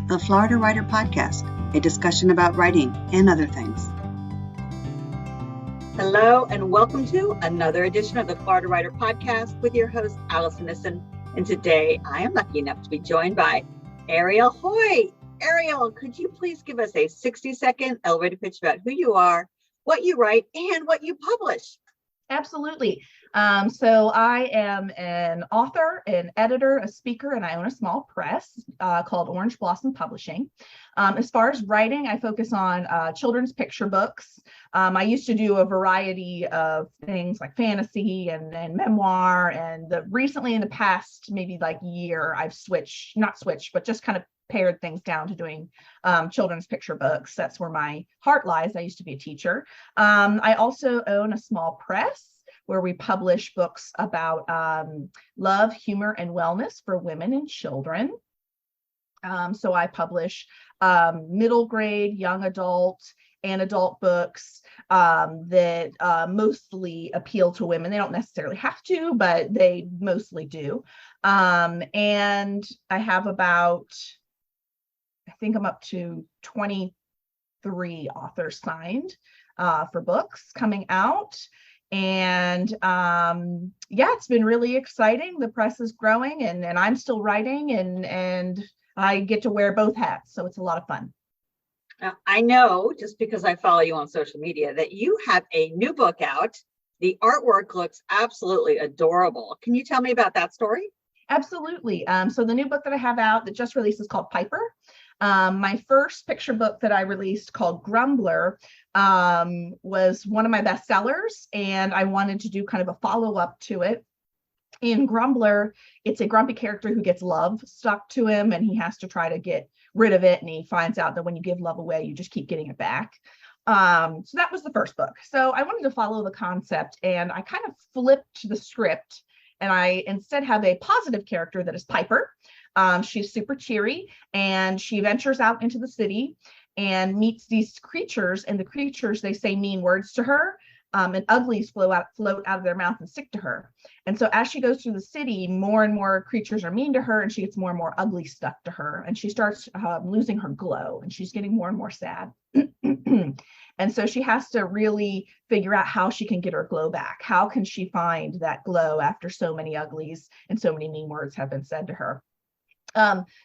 the Florida Writer Podcast, a discussion about writing and other things. Hello, and welcome to another edition of the Florida Writer Podcast with your host, Alison Nissen. And today I am lucky enough to be joined by Arielle Haughee. Arielle, could you please give us a 60-second elevator pitch about who you are, what you write, and what you publish? Absolutely. So I am an author, an editor, a speaker, and I own a small press called Orange Blossom Publishing. As far as writing, I focus on children's picture books. I used to do a variety of things like fantasy and memoir. And recently in the past, maybe like year, I've just kind of pared things down to doing children's picture books. That's where my heart lies. I used to be a teacher. I also own a small press where we publish books about love, humor, and wellness for women and children. So I publish middle grade, young adult, and adult books that mostly appeal to women. They don't necessarily have to, but they mostly do. And I have I think I'm up to 23 authors signed for books coming out. And it's been really exciting. The press is growing and I'm still writing and I get to wear both hats. So it's a lot of fun. I know, just because I follow you on social media, that you have a new book out. The artwork looks absolutely adorable. Can you tell me about that story? Absolutely. So the new book that I have out that just released is called Piper. My first picture book that I released called Grumbler was one of my bestsellers, and I wanted to do kind of a follow-up to it. In Grumbler, it's a grumpy character who gets love stuck to him, and he has to try to get rid of it, and he finds out that when you give love away, you just keep getting it back. So that was the first book. So I wanted to follow the concept, and I kind of flipped the script, and I instead have a positive character that is Piper. She's super cheery, and she ventures out into the city and meets these creatures, and the creatures, they say mean words to her, and uglies float out of their mouth and stick to her. And so as she goes through the city, more and more creatures are mean to her, and she gets more and more ugly stuck to her, and she starts losing her glow, and she's getting more and more sad. And so she has to really figure out how she can get her glow back. How can she find that glow after so many uglies and so many mean words have been said to her?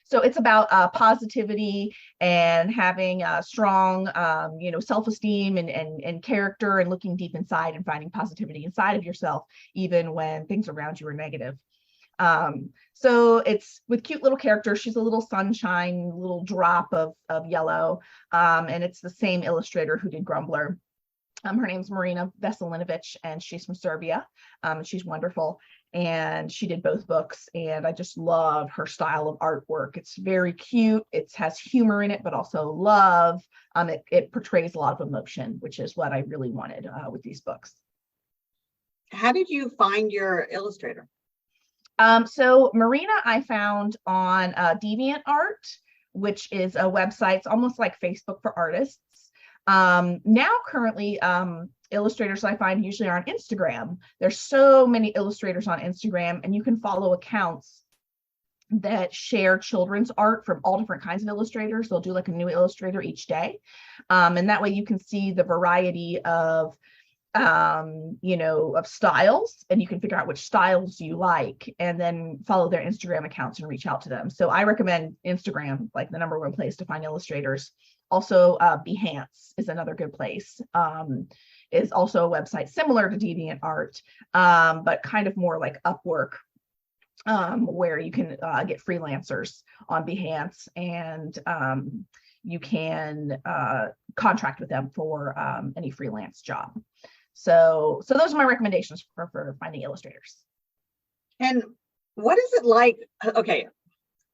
So it's about positivity and having a strong, self-esteem and character, and looking deep inside and finding positivity inside of yourself, even when things around you are negative. So it's with cute little characters. She's a little sunshine, little drop of yellow. And it's the same illustrator who did Grumbler. Her name's Marina Veselinovich, and she's from Serbia. She's wonderful. And she did both books, and I just love her style of artwork. It's very cute. It has humor in it, but also love. It portrays a lot of emotion, which is what I really wanted with these books. How did you find your illustrator? So Marina, I found on DeviantArt, which is a website. It's almost like Facebook for artists. Now currently, illustrators I find usually are on Instagram. There's so many illustrators on Instagram, and you can follow accounts that share children's art from all different kinds of illustrators. They'll do like a new illustrator each day. And that way you can see the variety of styles, and you can figure out which styles you like, and then follow their Instagram accounts and reach out to them. So I recommend Instagram, like the number one place to find illustrators. Also, Behance is another good place. Is also a website similar to DeviantArt, but kind of more like Upwork, where you can get freelancers on Behance, and you can contract with them for any freelance job. So those are my recommendations for finding illustrators. And what is it like? Okay,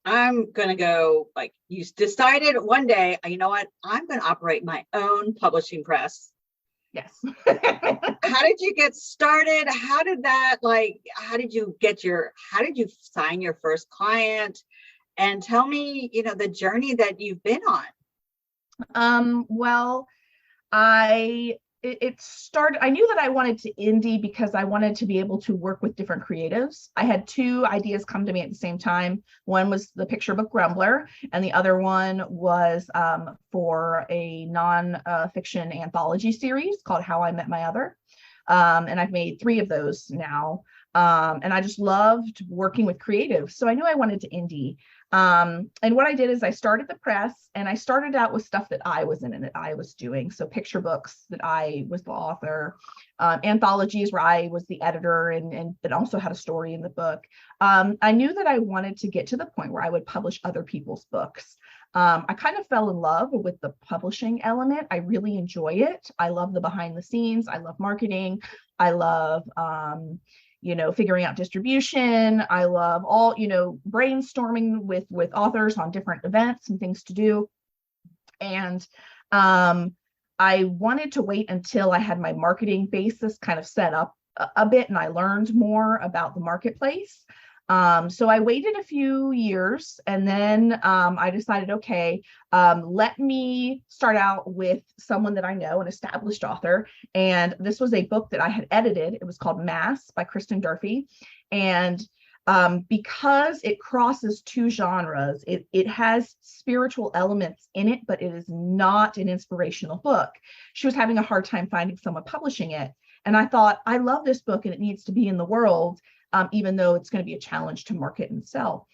I'm going to go, like, you decided one day, you know what, I'm going to operate my own publishing press. Yes. How did you get started? How did you sign your first client? And tell me, the journey that you've been on. Well, I it started, I knew that I wanted to indie because I wanted to be able to work with different creatives. I had two ideas come to me at the same time. One was the picture book Grumbler, and the other one was for a non-fiction anthology series called How I Met My Other. And I've made 3 of those now. And I just loved working with creatives. So I knew I wanted to indie. And what I did is I started the press, and I started out with stuff that I was in and that I was doing. So picture books that I was the author, anthologies where I was the editor and that also had a story in the book. I knew that I wanted to get to the point where I would publish other people's books. I kind of fell in love with the publishing element. I really enjoy it. I love the behind the scenes. I love marketing. I love, figuring out distribution. I love all, brainstorming with authors on different events and things to do. And I wanted to wait until I had my marketing basis kind of set up a bit and I learned more about the marketplace. So I waited a few years, and then I decided, okay, let me start out with someone that I know, an established author. And this was a book that I had edited. It was called Mass by Kristen Durfee. And because it crosses 2 genres, it has spiritual elements in it, but it is not an inspirational book. She was having a hard time finding someone publishing it. And I thought, I love this book and it needs to be in the world. Even though it's going to be a challenge to market and sell.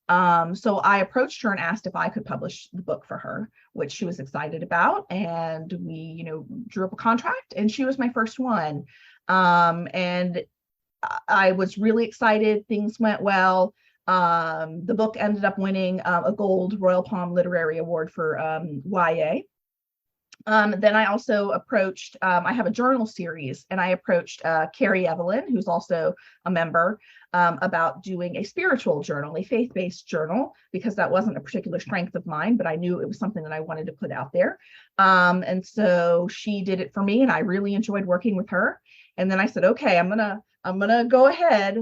So I approached her and asked if I could publish the book for her, which she was excited about. And we, drew up a contract, and she was my first one. And I was really excited. Things went well. The book ended up winning a Gold Royal Palm Literary Award for YA. Then I also approached, I have a journal series, and I approached Carrie Evelyn, who's also a member, about doing a spiritual journal, a faith-based journal, because that wasn't a particular strength of mine, but I knew it was something that I wanted to put out there. And so she did it for me, and I really enjoyed working with her. And then I said, okay, I'm gonna go ahead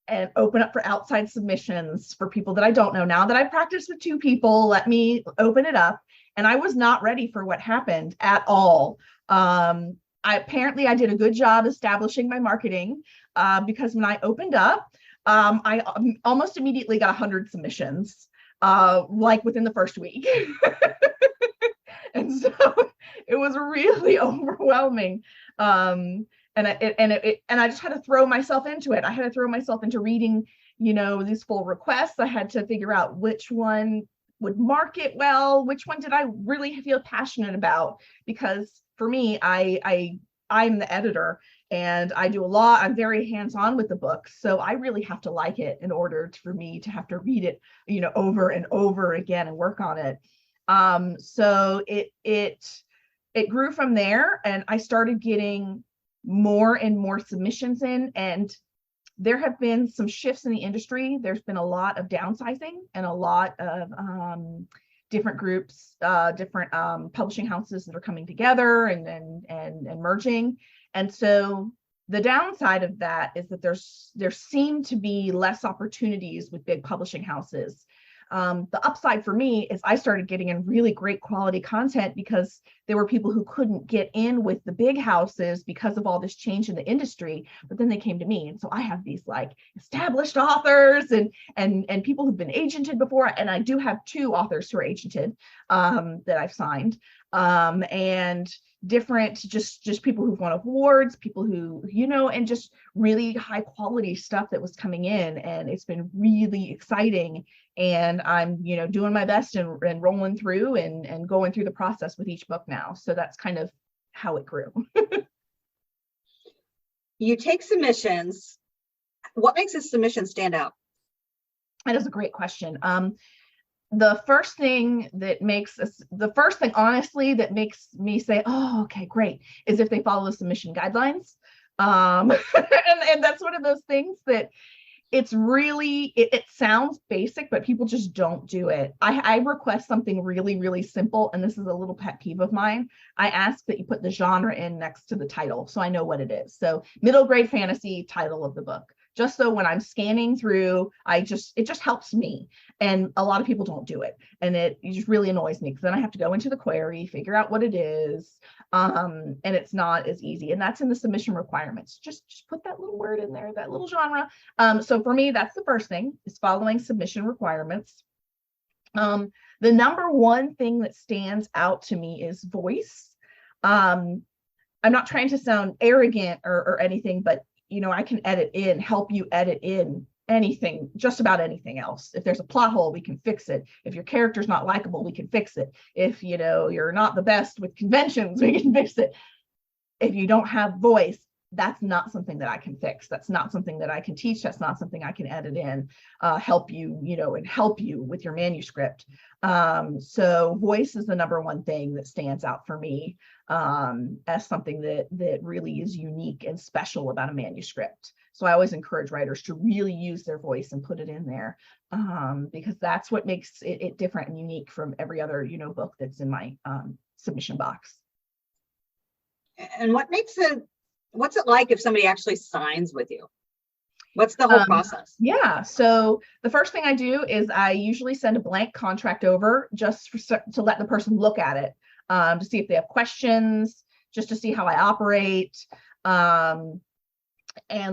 and open up for outside submissions for people that I don't know. Now that I've practiced with 2 people, let me open it up. And I was not ready for what happened at all. Apparently I did a good job establishing my marketing because when I opened up, I almost immediately got 100 submissions, like within the first week. And so it was really overwhelming. And I just had to throw myself into it. I had to throw myself into reading, these full requests. I had to figure out which one would market well, which one did I really feel passionate about? Because for me, I'm the editor and I do a lot. I'm very hands-on with the book. So I really have to like it in order for me to have to read it, over and over again and work on it. So it grew from there, and I started getting more and more submissions in, and there have been some shifts in the industry. There's been a lot of downsizing and a lot of different groups, different publishing houses that are coming together and merging. And so the downside of that is that there seem to be less opportunities with big publishing houses. The upside for me is I started getting in really great quality content because there were people who couldn't get in with the big houses because of all this change in the industry, but then they came to me. And so I have these like established authors and people who've been agented before. And I do have 2 authors who are agented that I've signed, and different, just people who've won awards, people who, and just really high quality stuff that was coming in. And it's been really exciting. And I'm, doing my best and rolling through and going through the process with each book now. So that's kind of how it grew. You take submissions. What makes a submission stand out? That is a great question. The first thing honestly that makes me say, oh, okay, great, is if they follow the submission guidelines. And that's one of those things that it's really, it sounds basic, but people just don't do it. I request something really, really simple. And this is a little pet peeve of mine. I ask that you put the genre in next to the title, so I know what it is. So middle grade fantasy, title of the book. just so when I'm scanning through, it just helps me. And a lot of people don't do it. And it just really annoys me because then I have to go into the query, figure out what it is. And it's not as easy. And that's in the submission requirements. Just put that little word in there, that little genre. So for me, that's the first thing, is following submission requirements. The number one thing that stands out to me is voice. I'm not trying to sound arrogant or anything, but I can help you edit in anything, just about anything else. If there's a plot hole, we can fix it. If your character's not likable, we can fix it. If you're not the best with conventions, we can fix it. If you don't have voice, that's not something that I can fix. That's not something that I can teach. That's not something I can edit in, help you, and help you with your manuscript. So voice is the number one thing that stands out for me as something that really is unique and special about a manuscript. So I always encourage writers to really use their voice and put it in there, because that's what makes it different and unique from every other, book that's in my submission box. And what's it like if somebody actually signs with you? What's the whole process? Yeah, so the first thing I do is I usually send a blank contract over just to let the person look at it, to see if they have questions, just to see how I operate, and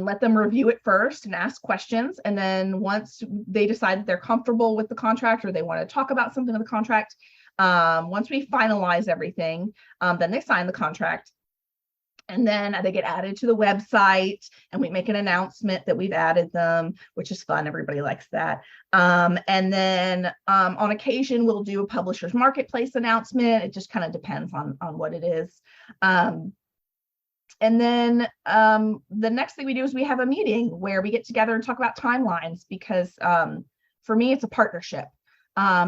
let them review it first and ask questions. And then once they decide that they're comfortable with the contract or they want to talk about something in the contract, once we finalize everything, then they sign the contract. And then they get added to the website and we make an announcement that we've added them, which is fun. Everybody likes that. And then on occasion, we'll do a publisher's marketplace announcement. It just kind of depends on what it is. And then the next thing we do is we have a meeting where we get together and talk about timelines, because for me, it's a partnership.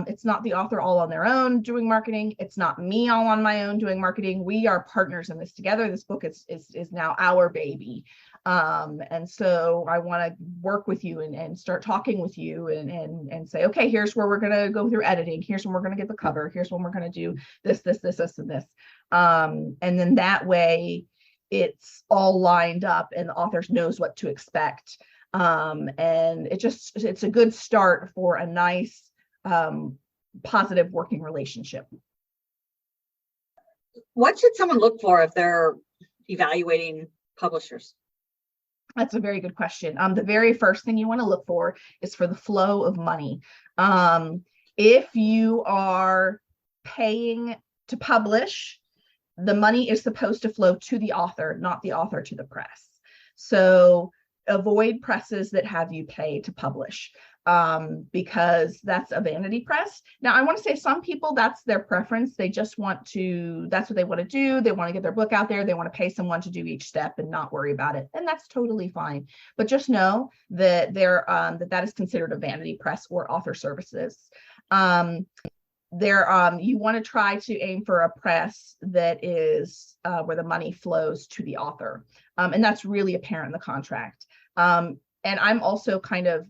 It's not the author all on their own doing marketing. It's not me all on my own doing marketing. We are partners in this together. This book is now our baby. And so I want to work with you and start talking with you and say, okay, here's where we're going to go through editing. Here's when we're going to get the cover. Here's when we're going to do this, and this. And then that way it's all lined up and the author knows what to expect. And it's a good start for a nice, positive working relationship. What should someone look for if they're evaluating publishers? That's a very good question. The very first thing you want to look for is for the flow of money. If you are paying to publish, the money is supposed to flow to the author, not the author to the press. So avoid presses that have you pay to publish, because that's a vanity press. Now, I want to say some people, that's their preference. They just that's what they want to do. They want to get their book out there. They want to pay someone to do each step and not worry about it. And that's totally fine. But just know that that is considered a vanity press or author services. You want to try to aim for a press that is where the money flows to the author. And that's really apparent in the contract. And I'm also kind of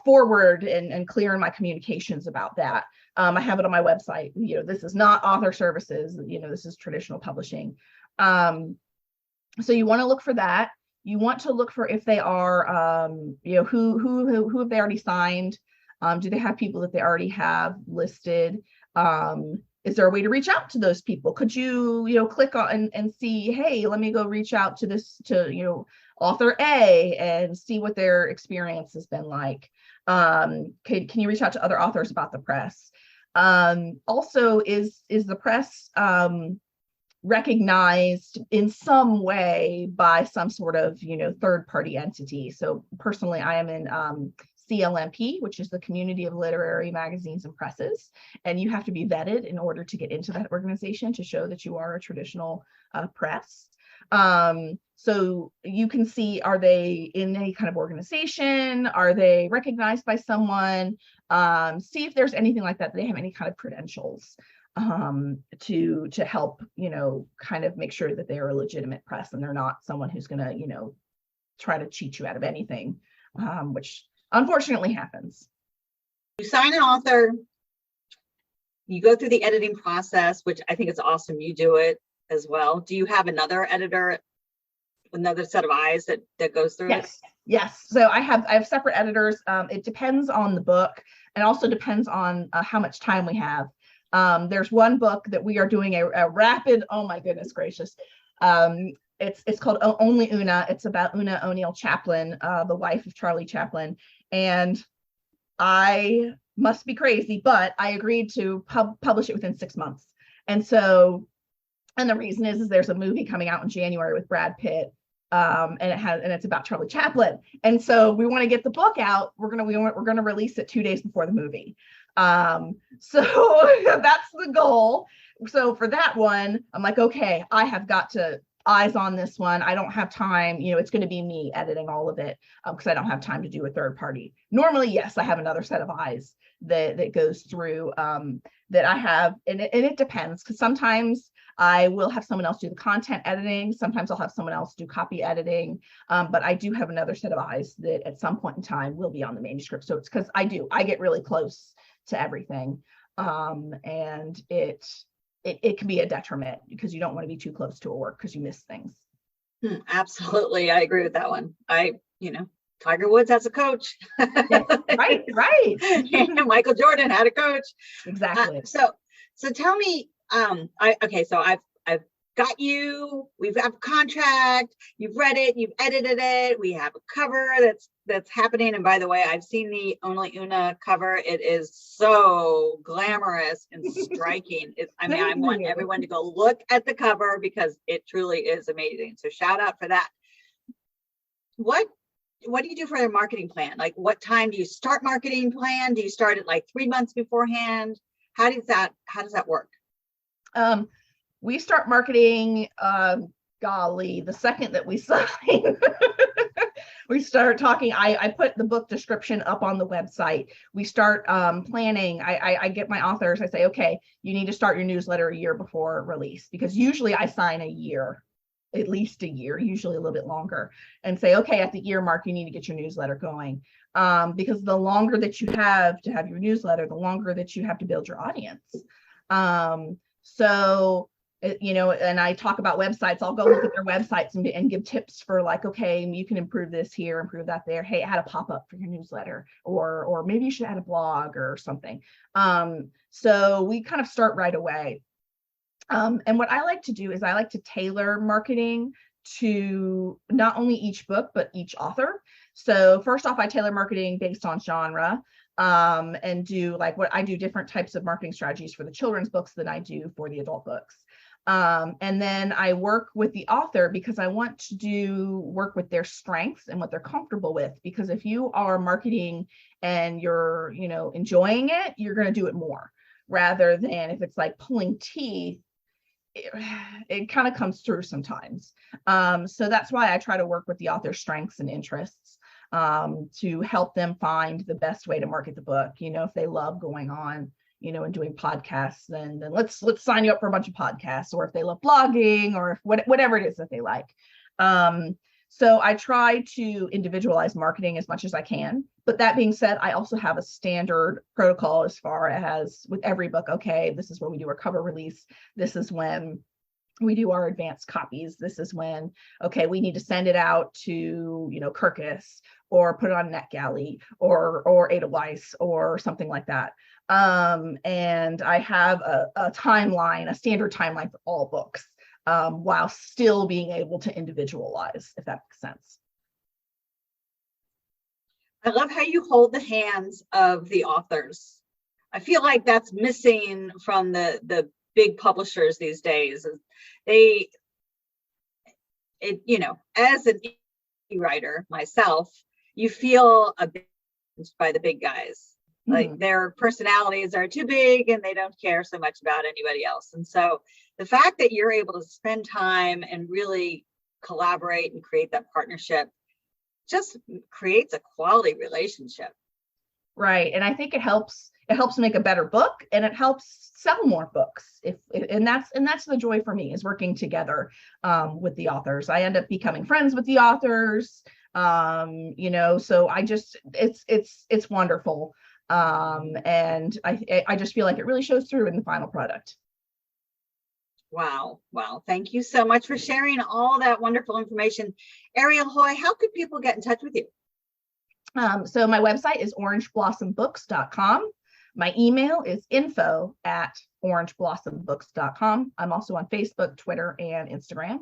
forward and clear in my communications about that. I have it on my website. This is not author services. This is traditional publishing. So you want to look for that. You want to look for if they are, who have they already signed? Do they have people that they already have listed? Is there a way to reach out to those people? Could you, click on and see, hey, let me go reach out to author A and see what their experience has been like. Can you reach out to other authors about the press? Also, is the press recognized in some way by some sort of, third-party entity? So personally, I am in CLMP, which is the Community of Literary Magazines and Presses, and you have to be vetted in order to get into that organization to show that you are a traditional press. So you can see, are they in any kind of organization? Are they recognized by someone? See if there's anything like that. They have any kind of credentials to help, kind of make sure that they are a legitimate press and they're not someone who's going to, try to cheat you out of anything, which unfortunately happens. You sign an author, you go through the editing process, which I think is awesome. You do it as well. Do you have another editor another set of eyes that goes through it? Yes. So I have separate editors. It depends on the book, and also depends on how much time we have. There's one book that we are doing a rapid, oh my goodness gracious. It's called Only Una. It's about Una O'Neill Chaplin, the wife of Charlie Chaplin. And I must be crazy, but I agreed to publish it within 6 months. And the reason is there's a movie coming out in January with Brad Pitt. And it's about Charlie Chaplin. And so we want to get the book out. We're gonna release it 2 days before the movie. So that's the goal. So for that one, I'm like, okay, I have got to eyes on this one. I don't have time. It's going to be me editing all of it because I don't have time to do a third party. Normally, yes, I have another set of eyes that goes through that I have, and it depends, because sometimes I will have someone else do the content editing. Sometimes I'll have someone else do copy editing. But I do have another set of eyes that at some point in time will be on the manuscript. So it's because I get really close to everything. And it can be a detriment because you don't want to be too close to a work because you miss things. Absolutely. I agree with that one. Tiger Woods has a coach. Yes, right. Michael Jordan had a coach. Exactly. So tell me, so I've got you, we've got a contract, you've read it, you've edited it, we have a cover that's happening. And by the way, I've seen the Only Una cover. It is so glamorous and striking. I want everyone to go look at the cover because it truly is amazing. So shout out for that. What do you do for their marketing plan? Like, what time do you start marketing plan? Do you start it like 3 months beforehand? How does that work? We start marketing, the second that we sign. We start talking. I put the book description up on the website. We start planning. I get my authors. I say, okay, you need to start your newsletter a year before release, because usually I sign a year, at least a year, usually a little bit longer, and say, okay, at the year mark, you need to get your newsletter going. Because the longer that you have to have your newsletter, the longer that you have to build your audience. And I talk about websites. I'll go look at their websites and give tips for, like, okay, you can improve this here, improve that there. Hey, add a pop-up for your newsletter, or maybe you should add a blog or something. So we kind of start right away. And what I like to do is I like to tailor marketing to not only each book, but each author. So first off, I tailor marketing based on genre, and do like what I do different types of marketing strategies for the children's books than I do for the adult books. And then I work with the author because I want to work with their strengths and what they're comfortable with. Because if you are marketing and you're, enjoying it, you're going to do it more, rather than if it's like pulling teeth. It kind of comes through sometimes. So that's why I try to work with the author's strengths and interests, to help them find the best way to market the book. If they love going on, and doing podcasts, then let's sign you up for a bunch of podcasts. Or if they love blogging, or whatever it is that they like. So I try to individualize marketing as much as I can. But that being said, I also have a standard protocol as far as with every book. Okay, this is when we do our cover release. This is when we do our advanced copies. This is when, okay, we need to send it out to, Kirkus, or put it on NetGalley, or Edelweiss, or something like that. And I have a timeline, a standard timeline for all books, while still being able to individualize, if that makes sense. I love how you hold the hands of the authors. I feel like that's missing from the big publishers these days. As an writer myself, you feel abandoned by the big guys. Like their personalities are too big and they don't care so much about anybody else. And so the fact that you're able to spend time and really collaborate and create that partnership just creates a quality relationship. Right. And I think it helps make a better book, and it helps sell more books. And that's the joy for me, is working together with the authors. I end up becoming friends with the authors. So it's wonderful. And I just feel like it really shows through in the final product. Wow. Thank you so much for sharing all that wonderful information. Arielle Haughee, how could people get in touch with you? So my website is orangeblossomBooks.com. My email is info@orangeblossomBooks.com. I'm also on Facebook, Twitter, and Instagram.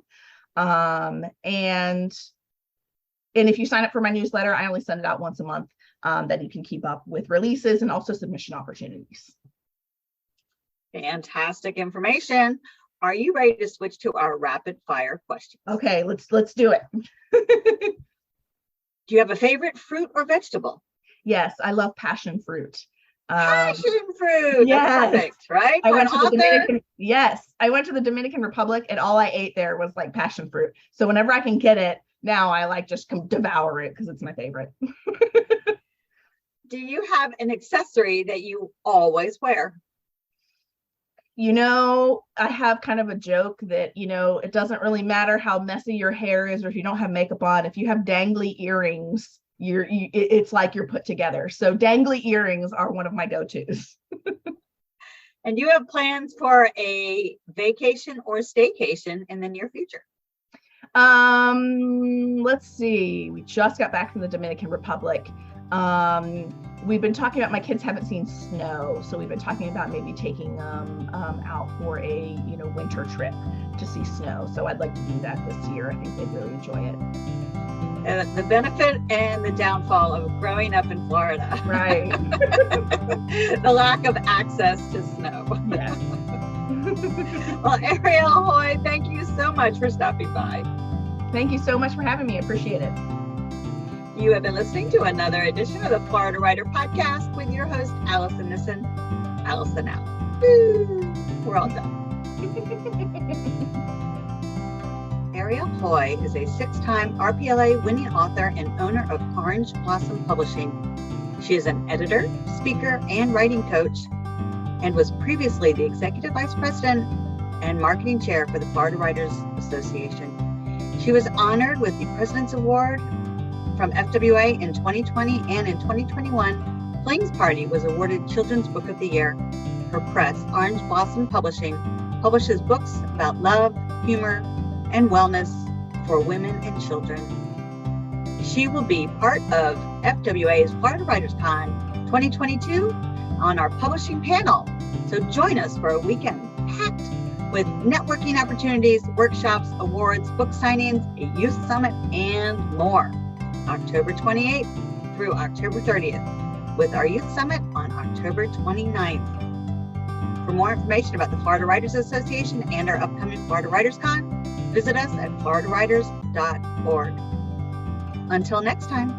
And if you sign up for my newsletter, I only send it out once a month, that you can keep up with releases and also submission opportunities. Fantastic information. Are you ready to switch to our rapid fire questions? Okay, let's do it. Do you have a favorite fruit or vegetable? Yes, I love passion fruit. Passion fruit. Yes. That's perfect, right? I went to the Dominican Republic, and all I ate there was like passion fruit. So whenever I can get it, now I like just devour it because it's my favorite. Do you have an accessory that you always wear? I have kind of a joke that, it doesn't really matter how messy your hair is or if you don't have makeup on. If you have dangly earrings, it's like you're put together. So dangly earrings are one of my go-tos. And do you have plans for a vacation or staycation in the near future? Let's see. We just got back from the Dominican Republic. We've been talking about, my kids haven't seen snow, so we've been talking about maybe taking out for a winter trip to see snow. So I'd like to do that this year. I think they'd really enjoy it. The benefit and the downfall of growing up in Florida. Right. The lack of access to snow. Yes. Well, Arielle Haughee, thank you so much for stopping by. Thank you so much for having me. I appreciate it. You have been listening to another edition of the Florida Writer Podcast with your host, Alison Nissen. Alison out. Woo! We're all done. Arielle Haughee is a 6-time RPLA-winning author and owner of Orange Blossom Publishing. She is an editor, speaker, and writing coach, and was previously the Executive Vice President and Marketing Chair for the Florida Writers Association. She was honored with the President's Award from FWA in 2020, and in 2021, Pling's Party was awarded Children's Book of the Year. Her press, Orange Blossom Publishing, publishes books about love, humor, and wellness for women and children. She will be part of FWA's Florida Writers Con 2022 on our publishing panel. So join us for a weekend packed with networking opportunities, workshops, awards, book signings, a youth summit, and more. October 28th through October 30th, with our youth summit on October 29th. For more information about the Florida Writers Association and our upcoming Florida Writers Con, visit us at floridawriters.org. Until next time.